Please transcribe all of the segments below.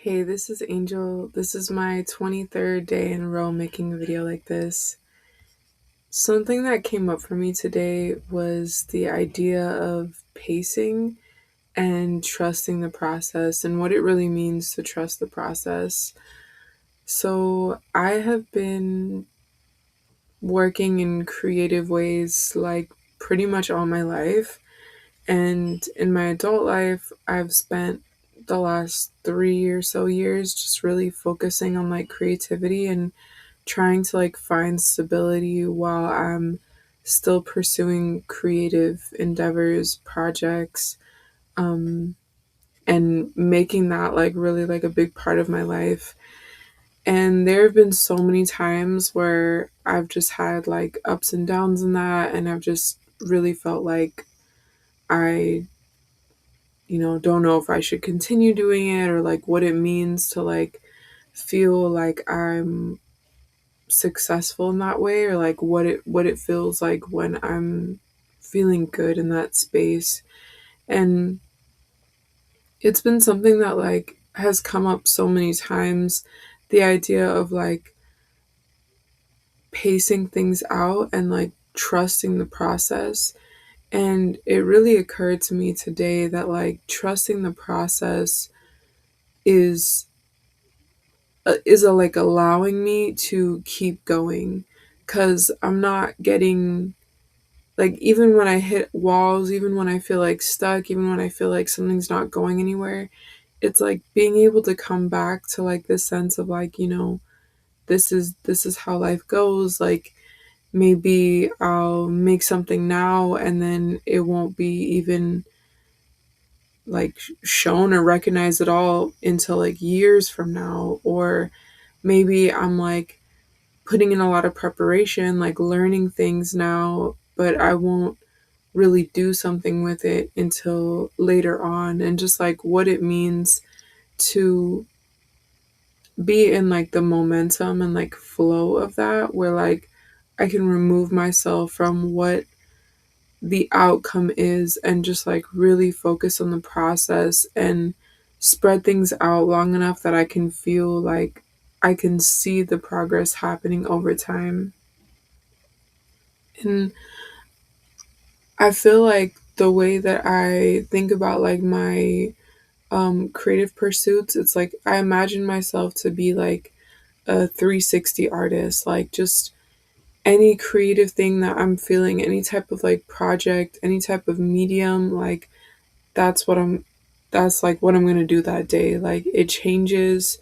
Hey, this is Angel. This is my 23rd day in a row making a video like this. Something that came up for me today was the idea of pacing and trusting the process and what it really means to trust the process. So, I have been working in creative ways like pretty much all my life. And in my adult life, I've spent the last 3 or so years just really focusing on like creativity and trying to like find stability while I'm still pursuing creative endeavors, projects, um, and making that like really like a big part of my life. And there have been so many times where I've just had like ups and downs in that, and I've just really felt like I don't know if I should continue doing it or like what it means to like feel like I'm successful in that way, or like what it feels like when I'm feeling good in that space. And it's been something that like has come up so many times, the idea of like pacing things out and like trusting the process. And it really occurred to me today that like trusting the process is like allowing me to keep going, because I'm not getting like, even when I hit walls, even when I feel like stuck, even when I feel like something's not going anywhere, it's like being able to come back to like this sense of like, this is how life goes. Like, maybe I'll make something now and then it won't be even like shown or recognized at all until like years from now. Or maybe I'm like putting in a lot of preparation, like learning things now, but I won't really do something with it until later on. And just like what it means to be in like the momentum and like flow of that, where like I can remove myself from what the outcome is and just like really focus on the process and spread things out long enough that I can feel like I can see the progress happening over time. And I feel like the way that I think about like my creative pursuits, it's like I imagine myself to be like a 360 artist, like just any creative thing that I'm feeling, any type of like project, any type of medium, like that's what I'm that's like what I'm going to do that day. Like it changes.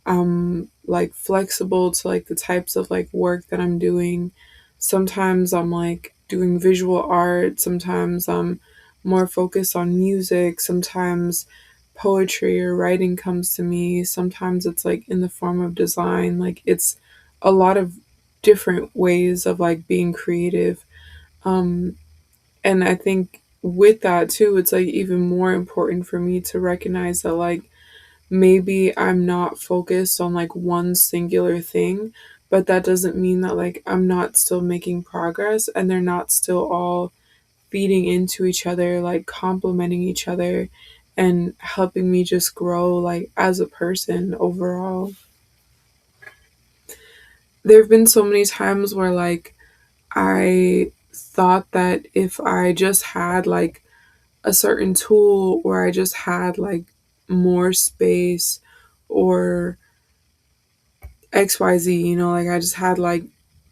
I'm like flexible to like the types of like work that I'm doing. Sometimes I'm like doing visual art, sometimes I'm more focused on music, sometimes poetry or writing comes to me, sometimes it's like in the form of design. Like it's a lot of different ways of like being creative. Um and I think with that too, it's like even more important for me to recognize that like maybe I'm not focused on like one singular thing, but that doesn't mean that like I'm not still making progress and they're not still all feeding into each other, like complementing each other and helping me just grow like as a person overall. There have been so many times where like I thought that if I just had like a certain tool, or I just had like more space, or XYZ, like I just had like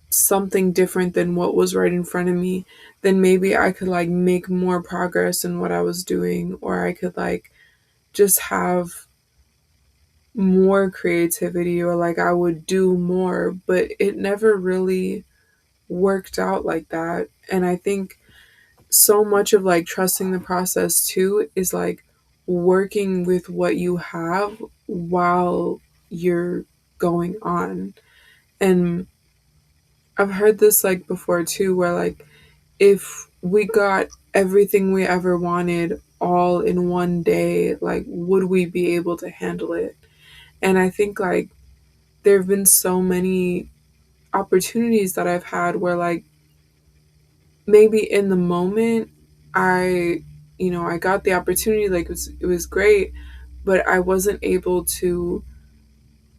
something different than what was right in front of me, then maybe I could like make more progress in what I was doing, or I could like just have more creativity, or like I would do more, but it never really worked out like that. And I think so much of like trusting the process too is like working with what you have while you're going on. And I've heard this like before too, where like if we got everything we ever wanted all in one day, like would we be able to handle it? And I think like there have been so many opportunities that I've had where like maybe in the moment I I got the opportunity, like it was great, but I wasn't able to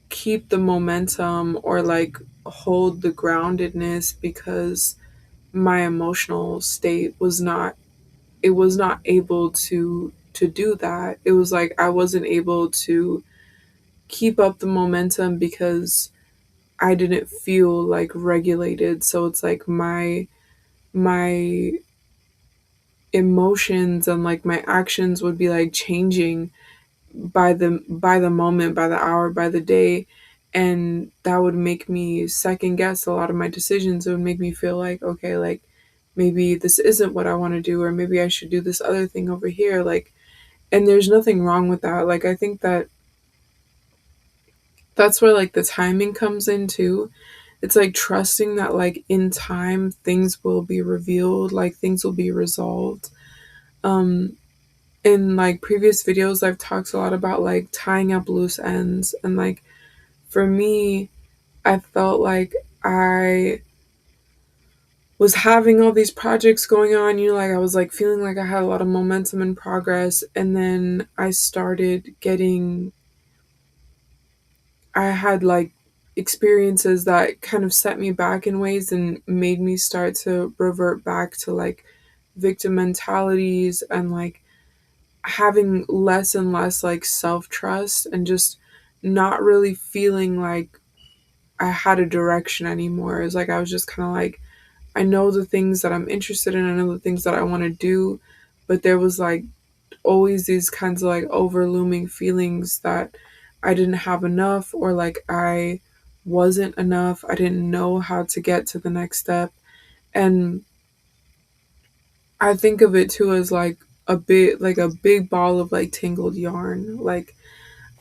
keep the momentum or like hold the groundedness because my emotional state was not, it was not able to do that. It was like I wasn't able to keep up the momentum because I didn't feel like regulated. So it's like my emotions and like my actions would be like changing by the moment, by the hour, by the day, and that would make me second guess a lot of my decisions. It would make me feel like, okay, like maybe this isn't what I want to do, or maybe I should do this other thing over here, like, and there's nothing wrong with that. Like, I think that that's where like the timing comes in too. It's like trusting that like in time things will be revealed, like things will be resolved. um in like previous videos I've talked a lot about like tying up loose ends, and like for me, I felt like I was having all these projects going on, like I was like feeling like I had a lot of momentum and progress, and then I had like experiences that kind of set me back in ways and made me start to revert back to like victim mentalities and like having less and less like self trust and just not really feeling like I had a direction anymore. It's like I was just kind of like, I know the things that I'm interested in, I know the things that I want to do, but there was like always these kinds of like overlooming feelings that I didn't have enough, or like I wasn't enough. I didn't know how to get to the next step. And I think of it too as like a big ball of like tangled yarn. Like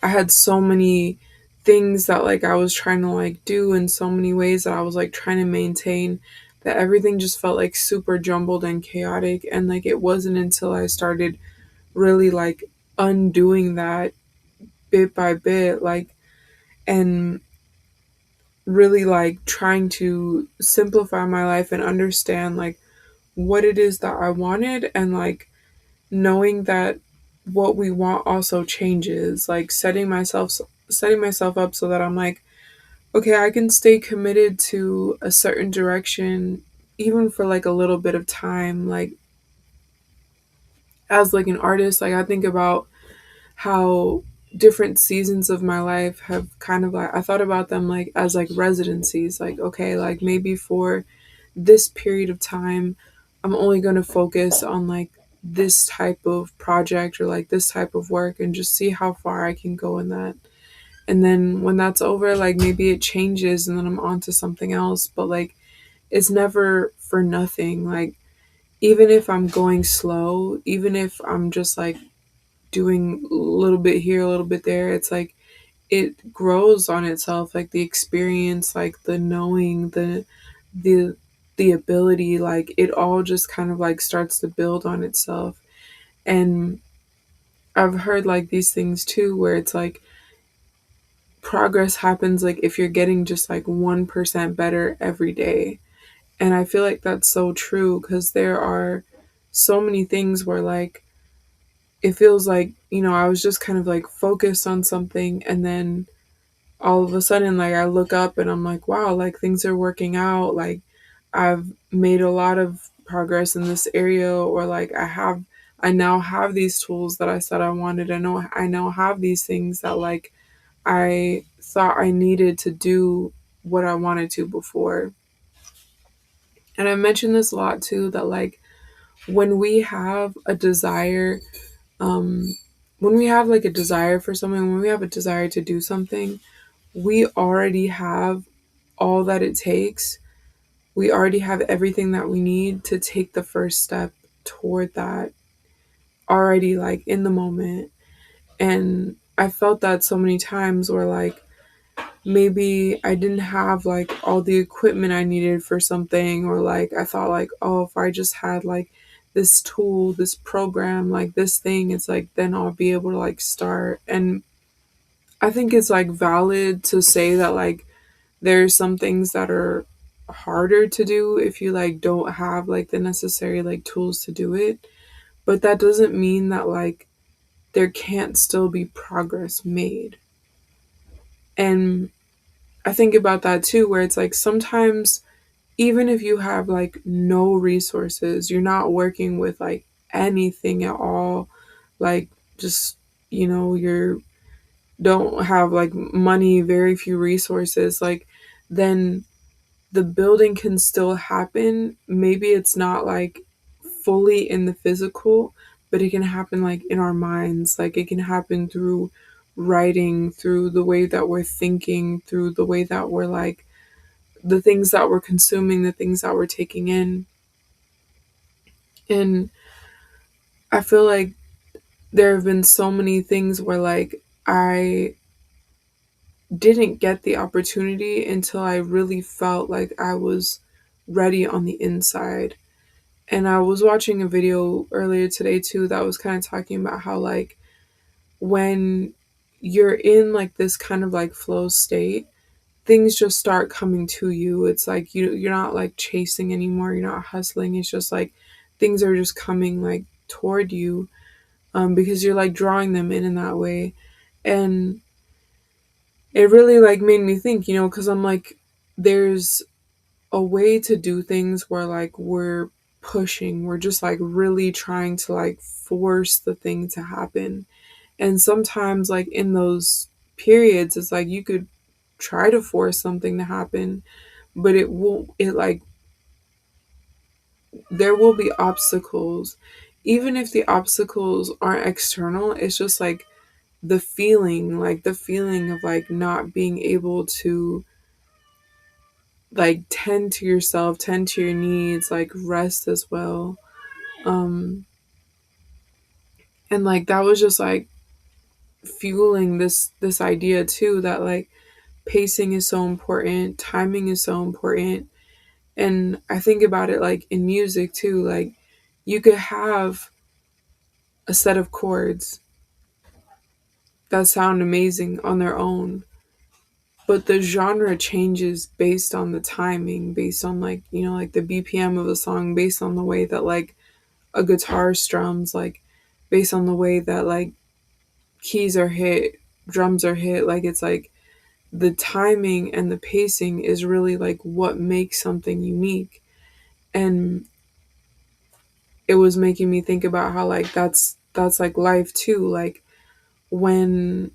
I had so many things that like I was trying to like do in so many ways that I was like trying to maintain, that everything just felt like super jumbled and chaotic. And like it wasn't until I started really like undoing that bit by bit, like, and really like trying to simplify my life and understand like what it is that I wanted, and like knowing that what we want also changes, like setting myself up so that I'm like, okay, I can stay committed to a certain direction even for like a little bit of time. Like as like an artist, like I think about how different seasons of my life have kind of like, I thought about them like as like residencies, like okay, like maybe for this period of time I'm only going to focus on like this type of project or like this type of work and just see how far I can go in that. And then when that's over, like maybe it changes and then I'm on to something else, but like it's never for nothing. Like even if I'm going slow, even if I'm just like doing a little bit here, a little bit there, it's like it grows on itself. Like the experience, like the knowing, the the ability, like it all just kind of like starts to build on itself. And I've heard like these things too where it's like progress happens like if you're getting just like 1% better every day. And I feel like that's so true because there are so many things where like it feels like, I was just kind of like focused on something, and then all of a sudden like I look up and I'm like, wow, like things are working out. Like I've made a lot of progress in this area, or like I now have these tools that I said I wanted. I now have these things that like I thought I needed to do what I wanted to before. And I mentioned this a lot too, that like when we have a desire, um when we have like a desire for something, when we have a desire to do something, we already have all that it takes. We already have everything that we need to take the first step toward that, already like in the moment. And I felt that so many times where like maybe I didn't have like all the equipment I needed for something, or like I thought like, oh, if I just had like this tool, this program, like this thing, it's like then I'll be able to like start. And I think it's like valid to say that like there's some things that are harder to do if you like don't have like the necessary like tools to do it. But that doesn't mean that like there can't still be progress made. And I think about that too, where it's like sometimes even if you have like no resources, you're not working with like anything at all, like just, you're don't have like money, very few resources, like then the building can still happen. Maybe it's not like fully in the physical, but it can happen like in our minds. Like it can happen through writing, through the way that we're thinking, through the way that we're like the things that we're consuming, the things that we're taking in. And I feel like there have been so many things where like I didn't get the opportunity until I really felt like I was ready on the inside. And I was watching a video earlier today too that was kind of talking about how like when you're in like this kind of like flow state, things just start coming to you. It's like you're not like chasing anymore, you're not hustling. It's just like things are just coming like toward you, because you're like drawing them in that way. And it really like made me think, because I'm like, there's a way to do things where like we're just like really trying to like force the thing to happen. And sometimes like in those periods it's like you could try to force something to happen, but it won't, it like there will be obstacles. Even if the obstacles aren't external, it's just like the feeling of like not being able to like tend to yourself, tend to your needs, like rest as well. Um and like that was just like fueling this idea too, that like pacing is so important, timing is so important. And I think about it like in music too, like you could have a set of chords that sound amazing on their own, but the genre changes based on the timing, based on like, like the BPM of a song, based on the way that like a guitar strums, like based on the way that like keys are hit, drums are hit. Like it's like the timing and the pacing is really like what makes something unique. And it was making me think about how like that's like life too. Like when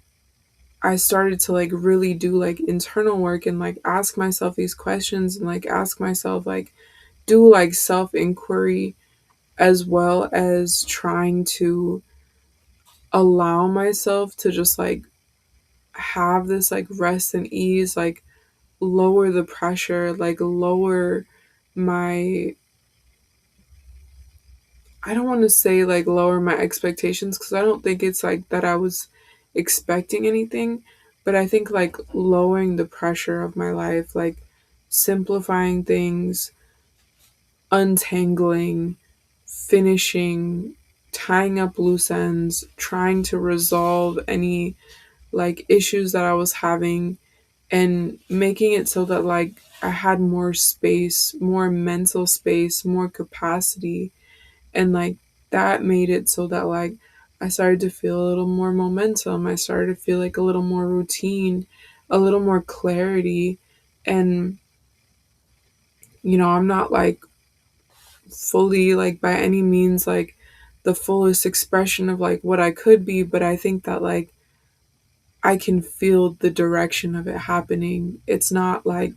I started to like really do like internal work and like ask myself these questions and like ask myself like do like self inquiry, as well as trying to allow myself to just like have this like rest and ease, like lower the pressure, like lower my, I don't want to say like lower my expectations because I don't think it's like that I was expecting anything, but I think like lowering the pressure of my life, like simplifying things, untangling, finishing, tying up loose ends, trying to resolve any like issues that I was having, and making it so that like I had more space, more mental space, more capacity. And like that made it so that like I started to feel a little more momentum. I started to feel like a little more routine, a little more clarity. And I'm not like fully like by any means like the fullest expression of like what I could be, but I think that like I can feel the direction of it happening. It's not like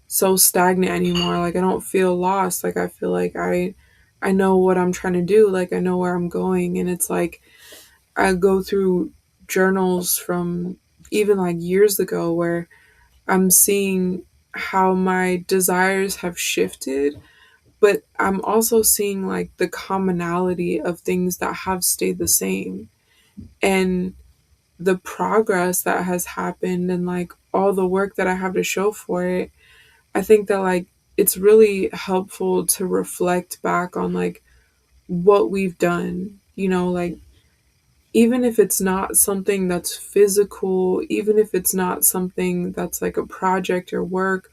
so stagnant anymore. Like I don't feel lost. Like I feel like I know what I'm trying to do. Like I know where I'm going. And it's like I go through journals from even like years ago where I'm seeing how my desires have shifted, but I'm also seeing like the commonality of things that have stayed the same. And the progress that has happened and like all the work that I have to show for it, I think that like it's really helpful to reflect back on like what we've done, like even if it's not something that's physical, even if it's not something that's like a project or work,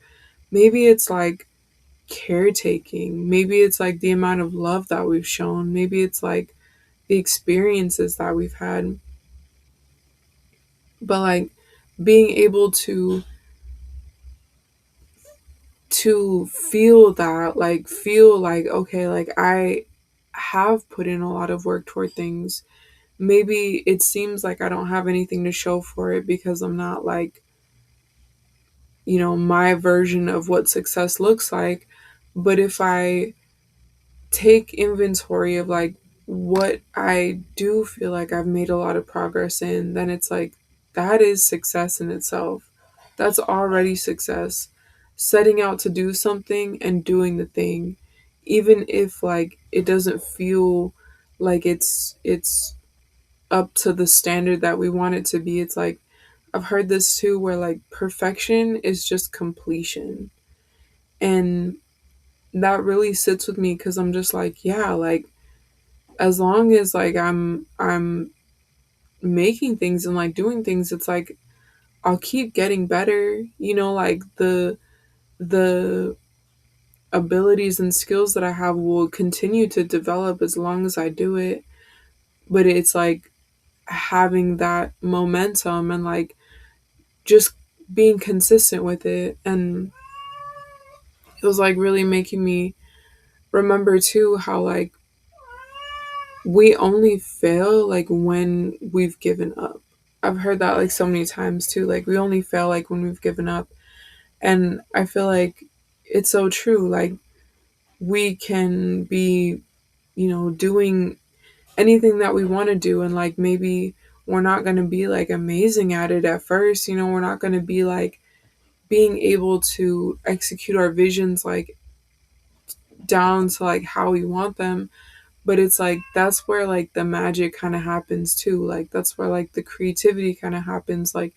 maybe it's like caretaking, maybe it's like the amount of love that we've shown, maybe it's like the experiences that we've had, but like being able to feel like okay, like I have put in a lot of work toward things. Maybe it seems like I don't have anything to show for it because I'm not like, my version of what success looks like. But if I take inventory of like what I do feel like I've made a lot of progress in, then it's like that is success in itself. That's already success. Setting out to do something and doing the thing, even if like it doesn't feel like it's up to the standard that we want it to be. It's like I've heard this too where like perfection is just completion. And that really sits with me because I'm just like, yeah, like as long as like I'm making things and like doing things, it's like I'll keep getting better. Like the abilities and skills that I have will continue to develop as long as I do it. But it's like having that momentum and like just being consistent with it. And it was like really making me remember too how like we only fail like when we've given up. I've heard that like so many times too. Like we only fail like when we've given up. And I feel like it's so true. Like we can be, doing anything that we want to do and like maybe we're not going to be like amazing at it at first. We're not going to be like being able to execute our visions like down to like how we want them, but it's like that's where like the magic kind of happens too. Like that's where like the creativity kind of happens, like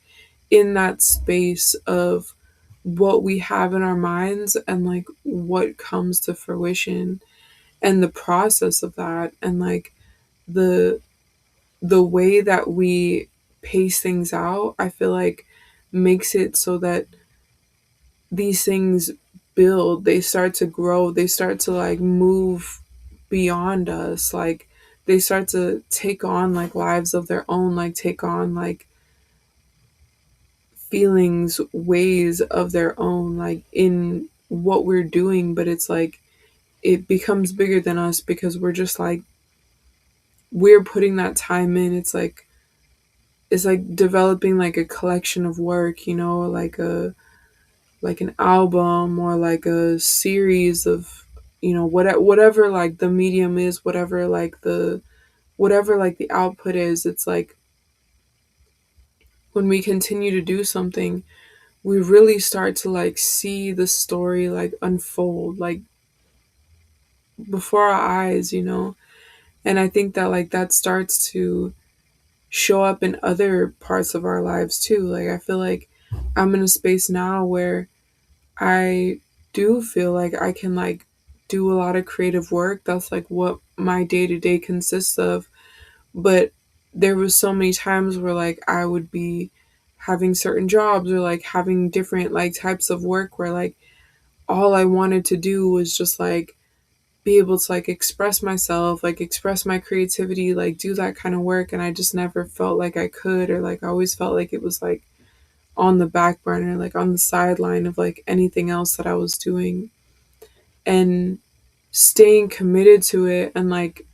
in that space of what we have in our minds and like what comes to fruition and the process of that, and like the the way that we pace things out, I feel like makes it so that these things build, they start to grow, they start to like move beyond us, like they start to take on like lives of their own, like take on like feelings, ways of their own, like in what we're doing. But it's like it becomes bigger than us because we're just like we're putting that time in. It's like developing like a collection of work, like an album or like a series of, whatever like the medium is, whatever like the output is. It's like when we continue to do something, we really start to like see the story like unfold like before our eyes. And I think that like that starts to show up in other parts of our lives too. Like I feel like I'm in a space now where I do feel like I can like do a lot of creative work. That's like what my day to day consists of. But there was so many times where like I would be having certain jobs or like having different like types of work where like all I wanted to do was just like be able to like express myself, like express my creativity, like do that kind of work, and I just never felt like I could, or like I always felt like it was like on the back burner, like on the sideline of like anything else that I was doing. And staying committed to it and like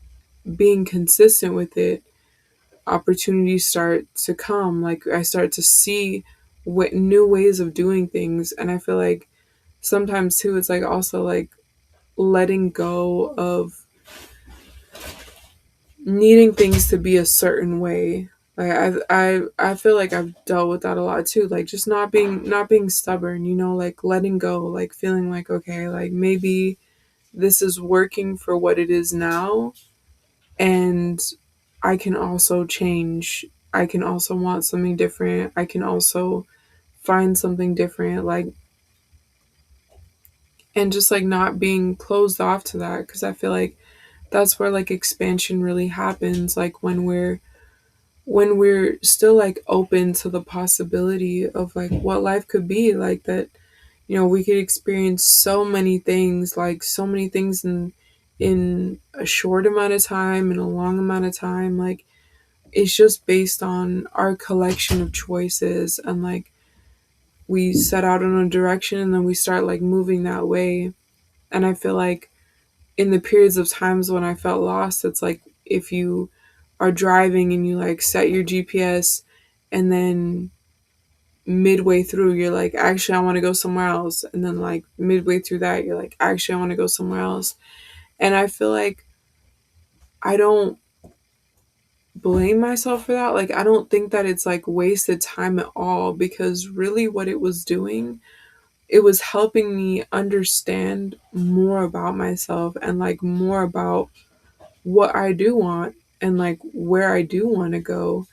being consistent with it, opportunities start to come. Like I start to see what new ways of doing things. And I feel like sometimes too, it's like also like letting go of needing things to be a certain way. Like I feel like I've dealt with that a lot too. Like just not being stubborn, like letting go, like feeling like okay, like maybe this is working for what it is now, and I can also change. I can also want something different. I can also find something different, like, and just like not being closed off to that, because I feel like that's where like expansion really happens, like when we're still like open to the possibility of like what life could be like, that we could experience so many things, like so many things in a short amount of time, in a long amount of time. Like, it's just based on our collection of choices, and like we set out in a direction and then we start like moving that way. And I feel like in the periods of times when I felt lost, it's like if you are driving and you like set your GPS, and then midway through you're like, actually I want to go somewhere else, and then like midway through that you're like, actually I want to go somewhere else. And I feel like I don't blame myself for that. Like, I don't think that it's like wasted time at all, because really what it was doing, it was helping me understand more about myself and like more about what I do want and like where I do want to go.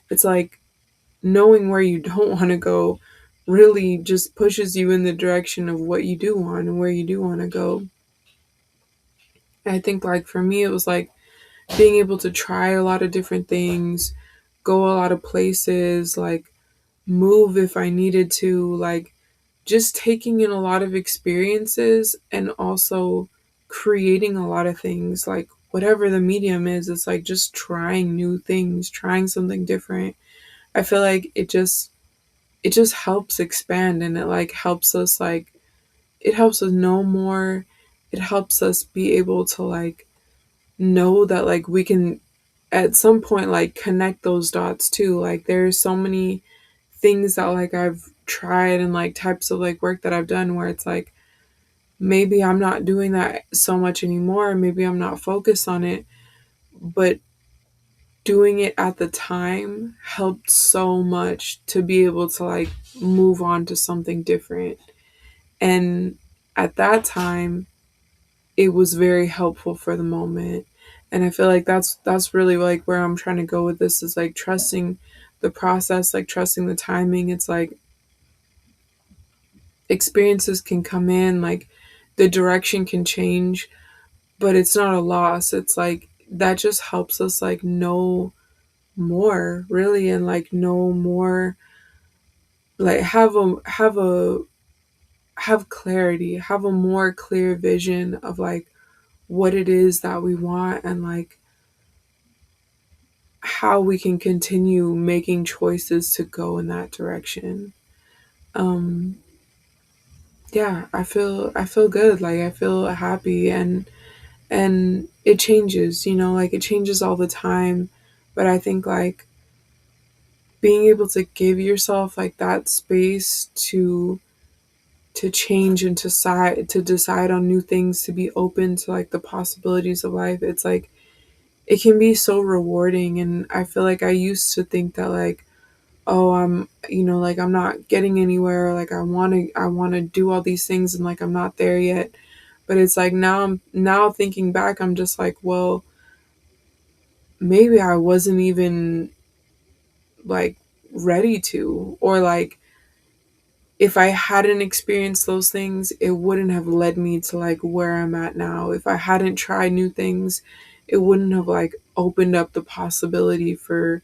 It's like knowing where you don't want to go really just pushes you in the direction of what you do want and where you do want to go. And I think like for me, it was like being able to try a lot of different things, go a lot of places, like move if I needed to, like just taking in a lot of experiences and also creating a lot of things, like whatever the medium is. It's like just trying new things, trying something different. I feel like it just helps expand, and it like helps us, like it helps us know more. It helps us be able to like know that like we can at some point like connect those dots too. Like there's so many things that like I've tried and like types of like work that I've done where it's like maybe I'm not doing that so much anymore, maybe I'm not focused on it, but doing it at the time helped so much to be able to like move on to something different. And at that time it was very helpful for the moment. And I feel like that's really like where I'm trying to go with this, is like trusting the process, like trusting the timing. It's like experiences can come in, like the direction can change, but it's not a loss. It's like that just helps us like know more really, and like know more, like have clarity, have a more clear vision of like what it is that we want, and like how we can continue making choices to go in that direction. Um yeah, I feel good. Like I feel happy, and it changes, like it changes all the time. But I think like being able to give yourself like that space to change and to decide on new things, to be open to like the possibilities of life, it's like it can be so rewarding. And I feel like I used to think that like, oh, like I'm not getting anywhere, like I want to do all these things and like I'm not there yet. But it's like now thinking back, I'm just like, well, maybe I wasn't even like ready to, or like if I hadn't experienced those things, it wouldn't have led me to like where I'm at now. If I hadn't tried new things, it wouldn't have like opened up the possibility for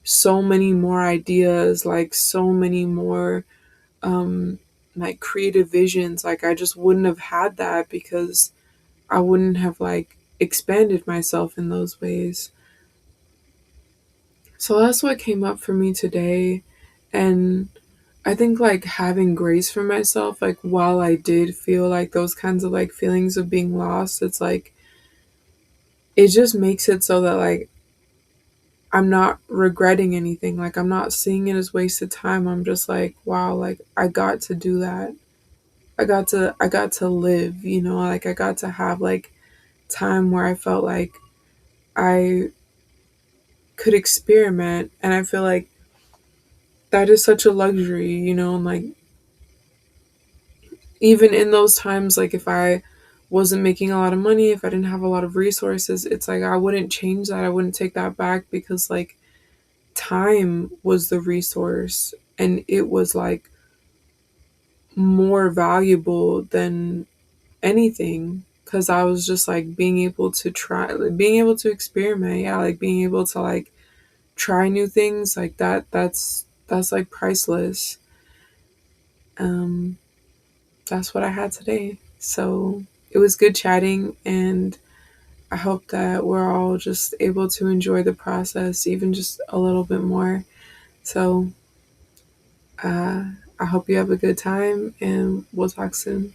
so many more ideas, like so many more um like creative visions. Like I just wouldn't have had that because I wouldn't have like expanded myself in those ways. So that's what came up for me today. And I think like having grace for myself, like while I did feel like those kinds of like feelings of being lost, it's like it just makes it so that like I'm not regretting anything. Like I'm not seeing it as wasted time. I'm just like, wow, like I got to do that. I got to live, like I got to have like time where I felt like I could experiment. And I feel like that is such a luxury, and like even in those times, like if I wasn't making a lot of money, if I didn't have a lot of resources, it's like I wouldn't change that. I wouldn't take that back, because like time was the resource, and it was like more valuable than anything, because I was just like being able to try, like, being able to experiment. Yeah, like being able to like try new things like that's like priceless. Um that's what I had today. So it was good chatting, and I hope that we're all just able to enjoy the process even just a little bit more. So, I hope you have a good time and we'll talk soon.